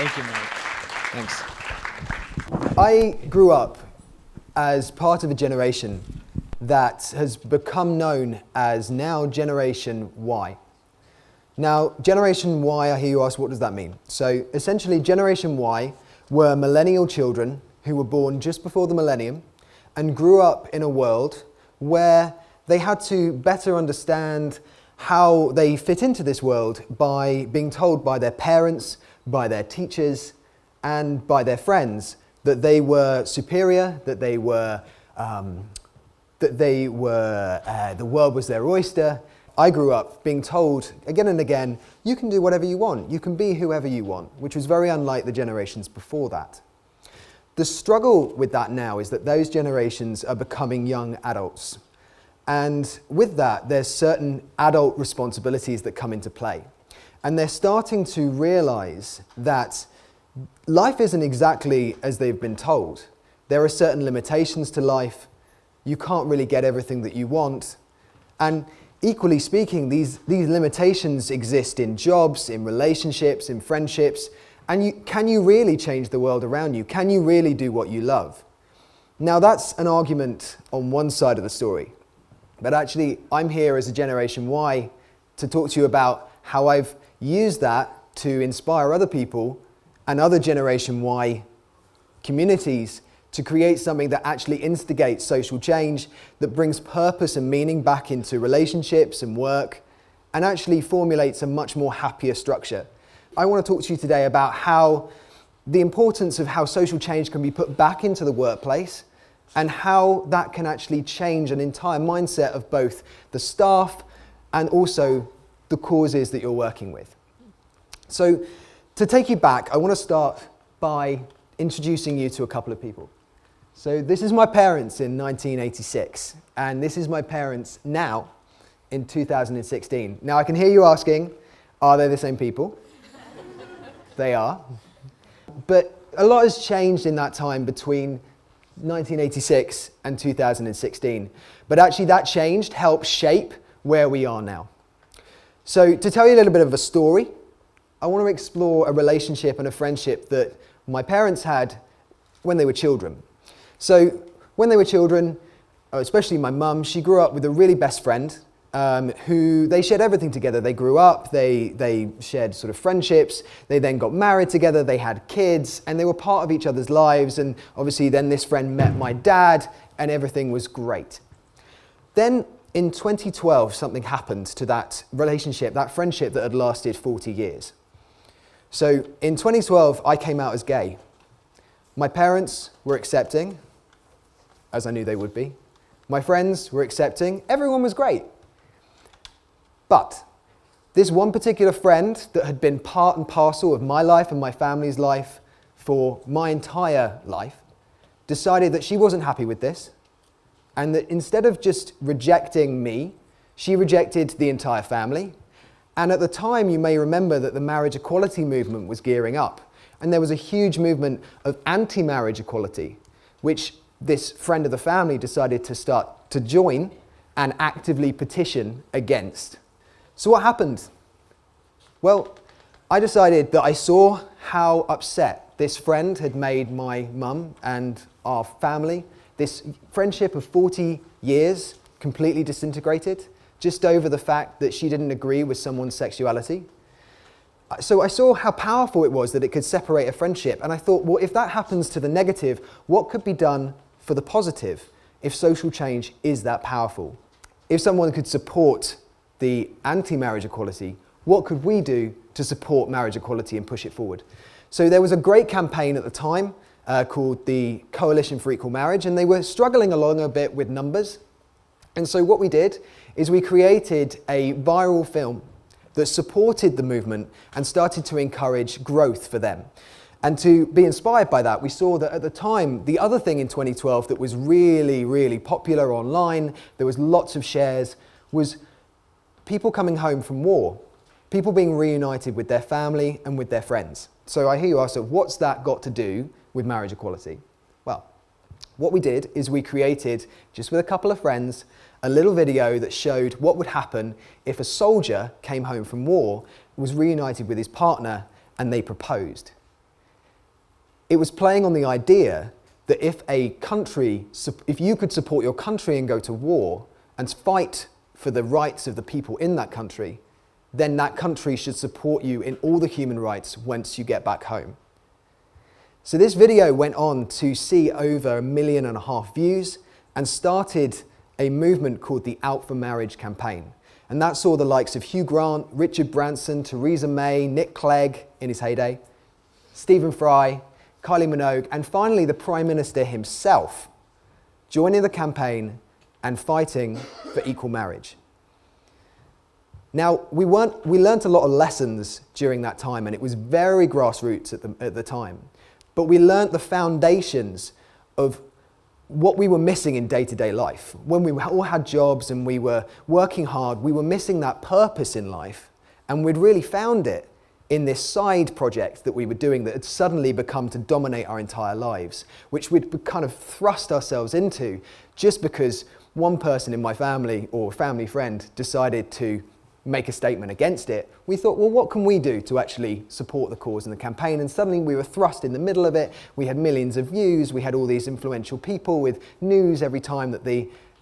Thank you, Mike. Thanks. I grew up as part of a generation that has become known as now Generation Y. Now, Generation Y, I hear you ask, what does that mean? So essentially, Generation Y were millennial children who were born just before the millennium and grew up in a world where they had to better understand how they fit into this world by being told by their parents, by their teachers, and by their friends that they were superior, that the world was their oyster. I grew up being told again and again, you can do whatever you want, you can be whoever you want, which was very unlike the generations before that. The struggle with that now is that those generations are becoming young adults. And with that, there's certain adult responsibilities that come into play. And they're starting to realize that life isn't exactly as they've been told. There are certain limitations to life. You can't really get everything that you want. And equally speaking, these limitations exist in jobs, in relationships, in friendships. And can you really change the world around you? Can you really do what you love? Now, that's an argument on one side of the story. But actually, I'm here as a Generation Y to talk to you about how I've used that to inspire other people and other Generation Y communities to create something that actually instigates social change, that brings purpose and meaning back into relationships and work, and actually formulates a much more happier structure. I want to talk to you today about how the importance of how social change can be put back into the workplace and how that can actually change an entire mindset of both the staff and also the causes that you're working with. So to take you back, I want to start by introducing you to a couple of people. So this is my parents in 1986, and this is my parents now in 2016. Now I can hear you asking, are they the same people? They are. But a lot has changed in that time between 1986 and 2016. But actually that change helped shape where we are now. So to tell you a little bit of a story, I want to explore a relationship and a friendship that my parents had when they were children. So when they were children, especially my mum, she grew up with a really best friend who they shared everything together. They grew up, they shared sort of friendships, they then got married together, they had kids, and they were part of each other's lives. And obviously then this friend met my dad and everything was great. Then in 2012, something happened to that relationship, that friendship that had lasted 40 years. So in 2012, I came out as gay. My parents were accepting, as I knew they would be. My friends were accepting, everyone was great. But this one particular friend that had been part and parcel of my life and my family's life for my entire life decided that she wasn't happy with this, and that instead of just rejecting me, she rejected the entire family. And at the time, you may remember that the marriage equality movement was gearing up, and there was a huge movement of anti-marriage equality, which this friend of the family decided to start to join and actively petition against. So what happened? Well, I decided that I saw how upset this friend had made my mum and our family. This friendship of 40 years completely disintegrated just over the fact that she didn't agree with someone's sexuality. So I saw how powerful it was that it could separate a friendship, and I thought, well, if that happens to the negative, what could be done for the positive if social change is that powerful? If someone could support the anti-marriage equality, what could we do to support marriage equality and push it forward? So there was a great campaign at the time called the Coalition for Equal Marriage, and they were struggling along a bit with numbers. And so what we did is we created a viral film that supported the movement and started to encourage growth for them. And to be inspired by that, we saw that at the time, the other thing in 2012 that was really, really popular online, there was lots of shares, was people coming home from war, people being reunited with their family and with their friends. So I hear you ask, so what's that got to do with marriage equality? Well, what we did is we created, just with a couple of friends, a little video that showed what would happen if a soldier came home from war, was reunited with his partner, and they proposed. It was playing on the idea that if you could support your country and go to war and fight for the rights of the people in that country, then that country should support you in all the human rights once you get back home. So this video went on to see over 1.5 million views and started a movement called the Out for Marriage campaign. And that saw the likes of Hugh Grant, Richard Branson, Theresa May, Nick Clegg in his heyday, Stephen Fry, Kylie Minogue, and finally the Prime Minister himself joining the campaign and fighting for equal marriage. Now, we learnt a lot of lessons during that time, and it was very grassroots at the time. But we learnt the foundations of what we were missing in day-to-day life. When we all had jobs and we were working hard, we were missing that purpose in life, and we'd really found it in this side project that we were doing that had suddenly become to dominate our entire lives, which we'd kind of thrust ourselves into just because one person in my family or family friend decided to make a statement against it. We thought, well, what can we do to actually support the cause and the campaign? And suddenly we were thrust in the middle of it. We had millions of views. We had all these influential people with news every time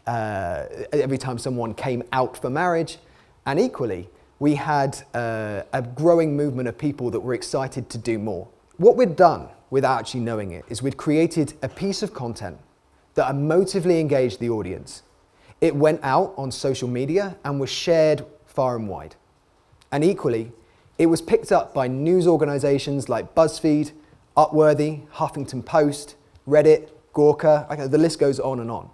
every time someone came out for marriage. And equally, we had a growing movement of people that were excited to do more. What we'd done, without actually knowing it, is we'd created a piece of content that emotively engaged the audience. It went out on social media and was shared far and wide. And equally, it was picked up by news organizations like BuzzFeed, Upworthy, Huffington Post, Reddit, Gawker, the list goes on.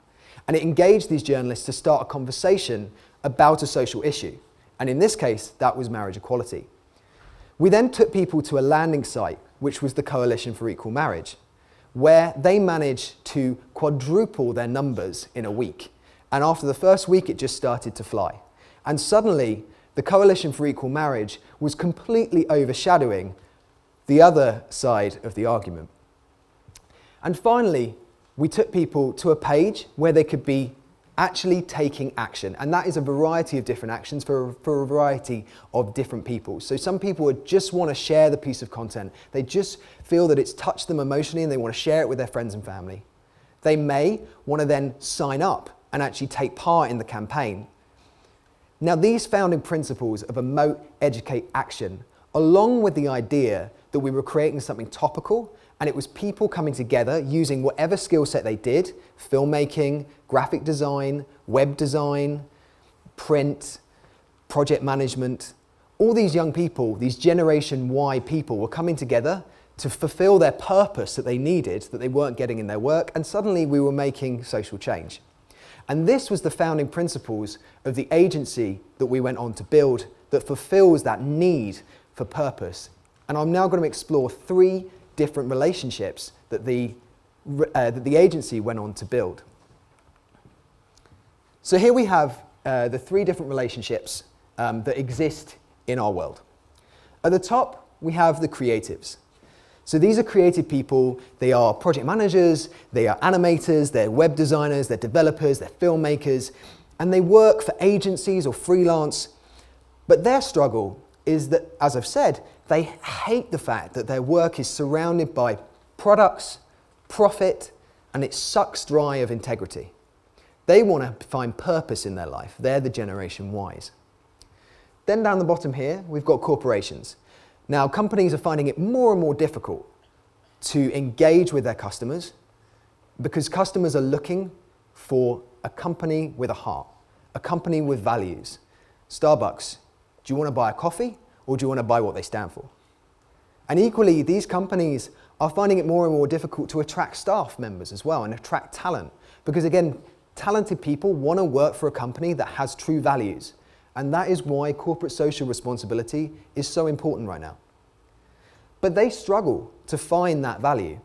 And it engaged these journalists to start a conversation about a social issue. And in this case, that was marriage equality. We then took people to a landing site, which was the Coalition for Equal Marriage, where they managed to quadruple their numbers in a week. And after the first week, it just started to fly. And suddenly, the Coalition for Equal Marriage was completely overshadowing the other side of the argument. And finally, we took people to a page where they could be actually taking action. And that is a variety of different actions for a variety of different people. So some people would just want to share the piece of content. They just feel that it's touched them emotionally and they want to share it with their friends and family. They may want to then sign up and actually take part in the campaign. Now, these founding principles of Emote, Educate, Action, along with the idea that we were creating something topical, and it was people coming together using whatever skill set they did, filmmaking, graphic design, web design, print, project management. All these young people, these Generation Y people, were coming together to fulfill their purpose that they needed, that they weren't getting in their work, and suddenly we were making social change. And this was the founding principles of the agency that we went on to build that fulfills that need for purpose. And I'm now going to explore 3 different relationships that the agency went on to build. So here we have the 3 different relationships that exist in our world. At the top, we have the creatives. So these are creative people. They are project managers, they are animators, they're web designers, they're developers, they're filmmakers, and they work for agencies or freelance. But their struggle is that, as I've said, they hate the fact that their work is surrounded by products, profit, and it sucks dry of integrity. They want to find purpose in their life. They're the Generation Ys. Then down the bottom here, we've got corporations. Now, companies are finding it more and more difficult to engage with their customers because customers are looking for a company with a heart, a company with values. Starbucks, do you want to buy a coffee or do you want to buy what they stand for? And equally, these companies are finding it more and more difficult to attract staff members as well and attract talent because, again, talented people want to work for a company that has true values. And that is why corporate social responsibility is so important right now. But they struggle to find that value,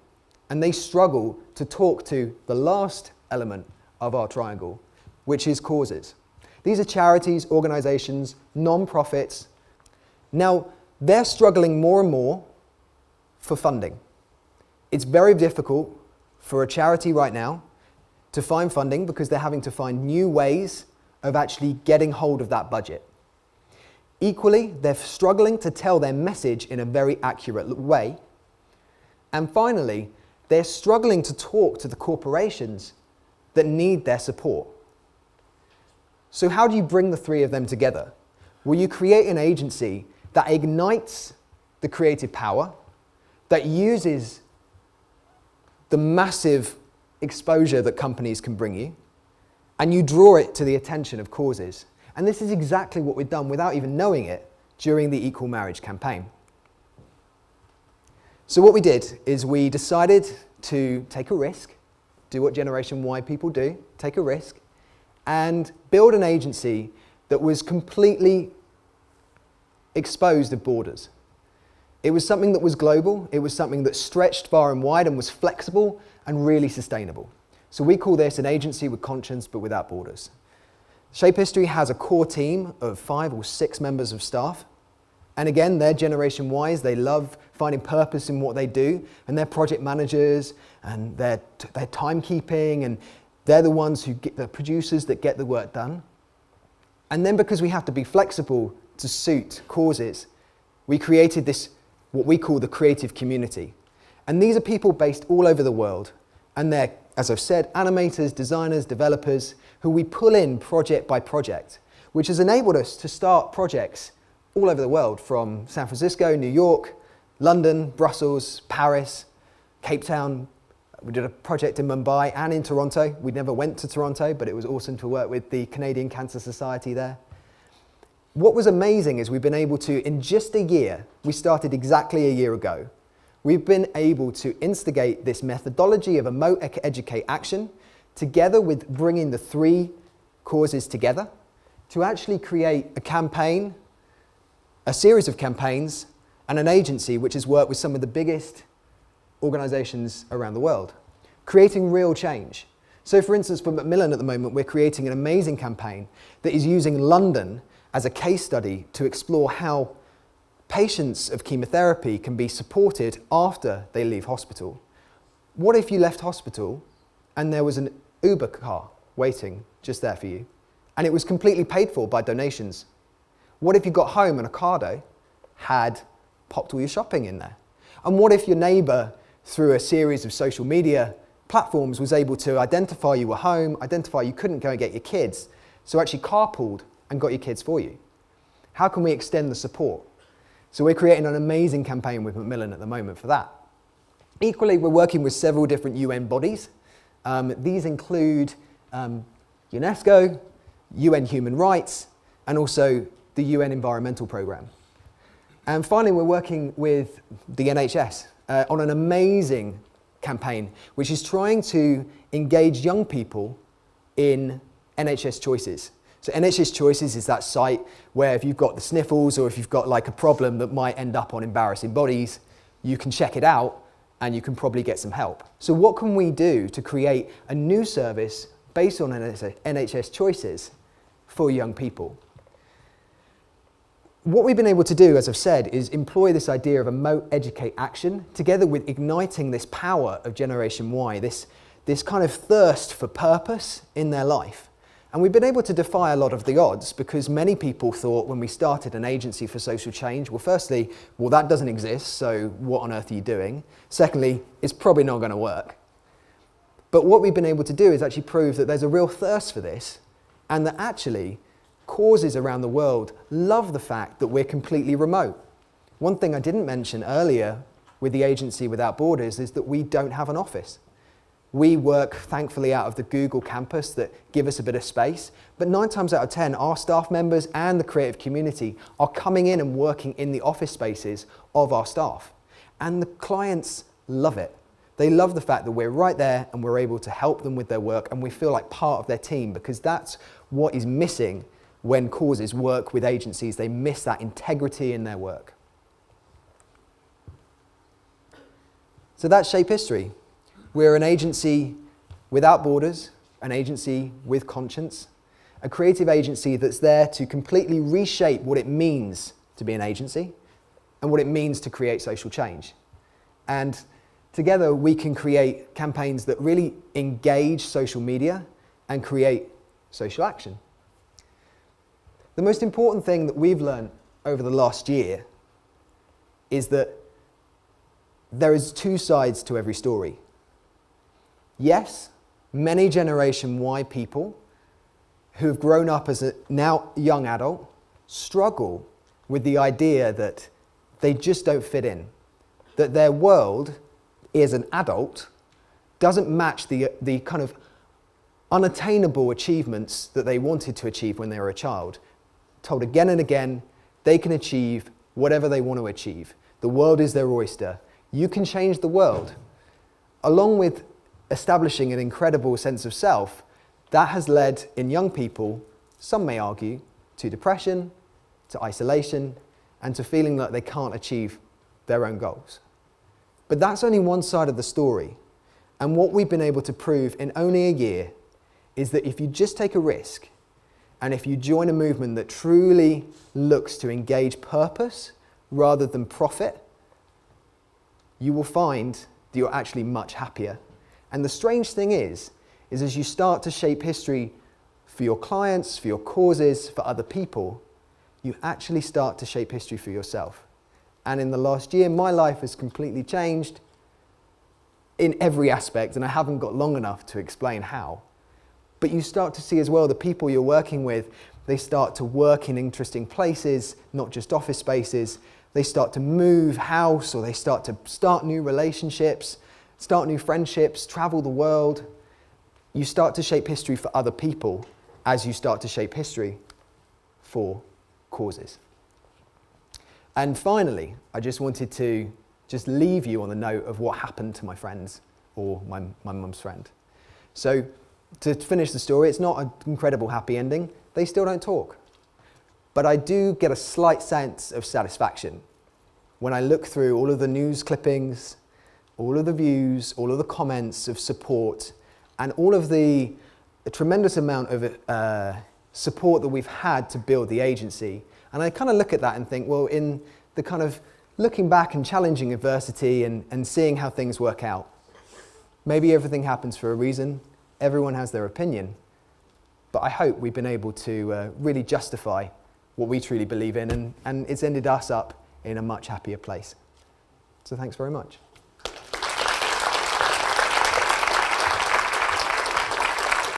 and they struggle to talk to the last element of our triangle, which is causes. These are charities, organizations, non-profits. Now, they're struggling more and more for funding. It's very difficult for a charity right now to find funding because they're having to find new ways of actually getting hold of that budget. Equally, they're struggling to tell their message in a very accurate way. And finally, they're struggling to talk to the corporations that need their support. So how do you bring the three of them together? Well, you create an agency that ignites the creative power, that uses the massive exposure that companies can bring you, and you draw it to the attention of causes. And this is exactly what we've done without even knowing it during the Equal Marriage campaign. So what we did is we decided to take a risk, do what Generation Y people do, take a risk, and build an agency that was completely exposed of borders. It was something that was global, it was something that stretched far and wide and was flexible and really sustainable. So we call this an agency with conscience but without borders. Shape History has a core team of 5 or 6 members of staff. And again, they're Generation Ys, they love finding purpose in what they do, and they're project managers, and they're timekeeping, and they're the ones who get the producers that get the work done. And then because we have to be flexible to suit causes, we created this, what we call the creative community. And these are people based all over the world, and they're, as I've said, animators, designers, developers, who we pull in project by project, which has enabled us to start projects all over the world, from San Francisco, New York, London, Brussels, Paris, Cape Town. We did a project in Mumbai and in Toronto. We never went to Toronto, but it was awesome to work with the Canadian Cancer Society there. What was amazing is we've been able to, in just a year, we started exactly a year ago, we've been able to instigate this methodology of Emote, Educate, Action, together with bringing the 3 causes together to actually create a campaign, a series of campaigns, and an agency which has worked with some of the biggest organisations around the world, creating real change. So for instance, for Macmillan at the moment, we're creating an amazing campaign that is using London as a case study to explore how patients of chemotherapy can be supported after they leave hospital. What if you left hospital and there was an Uber car waiting just there for you, and it was completely paid for by donations? What if you got home and Ocado had popped all your shopping in there? And what if your neighbour, through a series of social media platforms, was able to identify you were home, identify you couldn't go and get your kids, so actually carpooled and got your kids for you? How can we extend the support? So we're creating an amazing campaign with Macmillan at the moment for that. Equally, we're working with several different UN bodies. These include UNESCO, UN Human Rights, and also the UN Environmental Programme. And finally, we're working with the NHS on an amazing campaign, which is trying to engage young people in NHS Choices. So NHS Choices is that site where if you've got the sniffles or if you've got like a problem that might end up on embarrassing bodies, you can check it out and you can probably get some help. So what can we do to create a new service based on NHS Choices for young people? What we've been able to do, as I've said, is employ this idea of Emote, Educate, Action, together with igniting this power of Generation Y, this kind of thirst for purpose in their life. And we've been able to defy a lot of the odds, because many people thought when we started an agency for social change, well, firstly, well, that doesn't exist, so what on earth are you doing? Secondly, it's probably not going to work. But what we've been able to do is actually prove that there's a real thirst for this, and that actually causes around the world love the fact that we're completely remote. One thing I didn't mention earlier with the Agency Without Borders is that we don't have an office. We work, thankfully, out of the Google campus that give us a bit of space, but 9 times out of 10, our staff members and the creative community are coming in and working in the office spaces of our staff. And the clients love it. They love the fact that we're right there and we're able to help them with their work, and we feel like part of their team, because that's what is missing when causes work with agencies. They miss that integrity in their work. So that's Shape History. We're an agency without borders, an agency with conscience, a creative agency that's there to completely reshape what it means to be an agency and what it means to create social change. And together we can create campaigns that really engage social media and create social action. The most important thing that we've learned over the last year is that there is two sides to every story. Yes, many Generation Y people who have grown up as a now young adult struggle with the idea that they just don't fit in, that their world as an adult doesn't match the kind of unattainable achievements that they wanted to achieve when they were a child. Told again and again, they can achieve whatever they want to achieve. The world is their oyster. You can change the world. Along with establishing an incredible sense of self, that has led in young people, some may argue, to depression, to isolation, and to feeling that they can't achieve their own goals. But that's only one side of the story. And what we've been able to prove in only a year is that if you just take a risk, and if you join a movement that truly looks to engage purpose rather than profit, you will find that you're actually much happier. And the strange thing is as you start to shape history for your clients, for your causes, for other people, you actually start to shape history for yourself. And in the last year, my life has completely changed in every aspect, and I haven't got long enough to explain how. But you start to see as well the people you're working with, they start to work in interesting places, not just office spaces. They start to move house, or they start to start new relationships, start new friendships, travel the world. You start to shape history for other people as you start to shape history for causes. And finally, I just wanted to just leave you on the note of what happened to my friends, or my mum's friend. So to finish the story, it's not an incredible happy ending. They still don't talk. But I do get a slight sense of satisfaction when I look through all of the news clippings, all of the views, all of the comments of support, and all of the tremendous amount of support that we've had to build the agency. And I kind of look at that and think, well, in the kind of looking back and challenging adversity and seeing how things work out, maybe everything happens for a reason. Everyone has their opinion. But I hope we've been able to really justify what we truly believe in, and it's ended us up in a much happier place. So thanks very much.